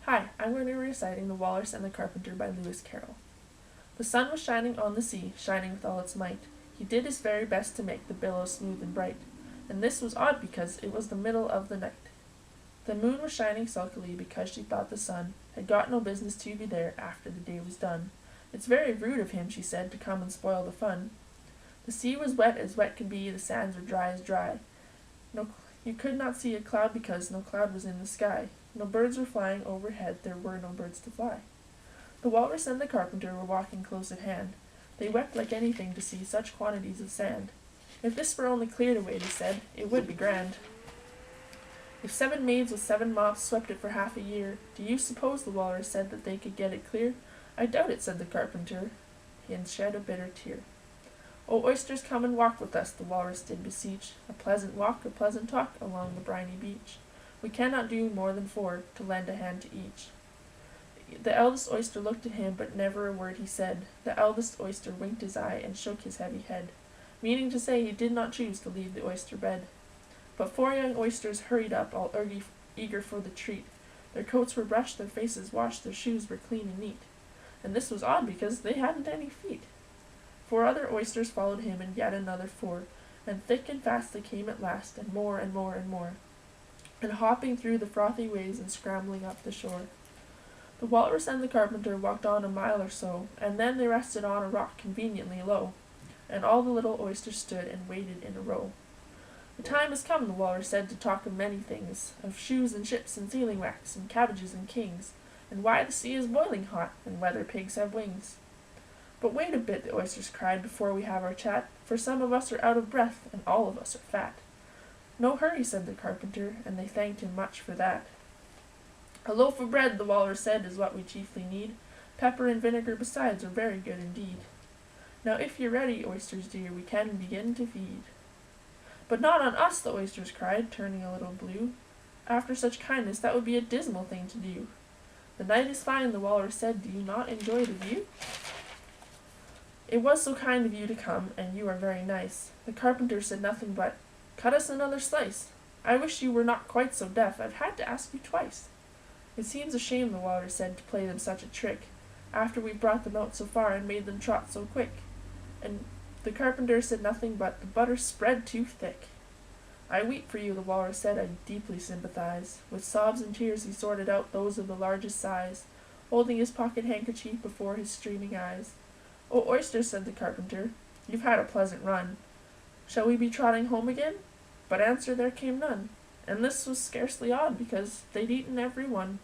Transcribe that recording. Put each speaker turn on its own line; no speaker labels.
Hi, I'm going to be reciting The Walrus and the Carpenter by Lewis Carroll. The sun was shining on the sea, shining with all its might. He did his very best to make the billows smooth and bright, and this was odd because it was the middle of the night. The moon was shining sulkily because she thought the sun had got no business to be there after the day was done. It's very rude of him, she said, to come and spoil the fun. The sea was wet as wet could be, the sands were dry as dry. You could not see a cloud because no cloud was in the sky. No birds were flying overhead, there were no birds to fly. The walrus and the carpenter were walking close at hand. They wept like anything to see such quantities of sand. If this were only cleared away, they said, it would be grand. If 7 maids with 7 mops swept it for half a year, do you suppose, the walrus said, that they could get it clear? I doubt it, said the carpenter, and shed a bitter tear. O oysters, come and walk with us, the walrus did beseech, a pleasant walk, a pleasant talk, along the briny beach. We cannot do more than 4, to lend a hand to each. The eldest oyster looked at him, but never a word he said. The eldest oyster winked his eye, and shook his heavy head, meaning to say he did not choose to leave the oyster bed. But 4 young oysters hurried up, all eager for the treat. Their coats were brushed, their faces washed, their shoes were clean and neat. And this was odd, because they hadn't any feet. 4 other oysters followed him, and yet another 4, and thick and fast they came at last, and more and more and more, and hopping through the frothy waves and scrambling up the shore. The walrus and the carpenter walked on a mile or so, and then they rested on a rock conveniently low, and all the little oysters stood and waited in a row. The time has come, the walrus said, to talk of many things, of shoes and ships and sealing wax, and cabbages and kings, and why the sea is boiling hot, and whether pigs have wings. But wait a bit, the oysters cried, before we have our chat, for some of us are out of breath, and all of us are fat. No hurry, said the carpenter, and they thanked him much for that. A loaf of bread, the walrus said, is what we chiefly need. Pepper and vinegar besides are very good indeed. Now if you're ready, oysters dear, we can begin to feed. But not on us, the oysters cried, turning a little blue. After such kindness, that would be a dismal thing to do. The night is fine, the walrus said, do you not enjoy the view? It was so kind of you to come, and you are very nice. The carpenter said nothing but, cut us another slice. I wish you were not quite so deaf, I've had to ask you twice. It seems a shame, the walrus said, to play them such a trick, after we've brought them out so far and made them trot so quick. And the carpenter said nothing but, the butter's spread too thick. I weep for you, the walrus said, I deeply sympathize. With sobs and tears he sorted out those of the largest size, holding his pocket handkerchief before his streaming eyes. O oysters, said the carpenter, you've had a pleasant run. Shall we be trotting home again? But answer there came none, and this was scarcely odd, because they'd eaten every one.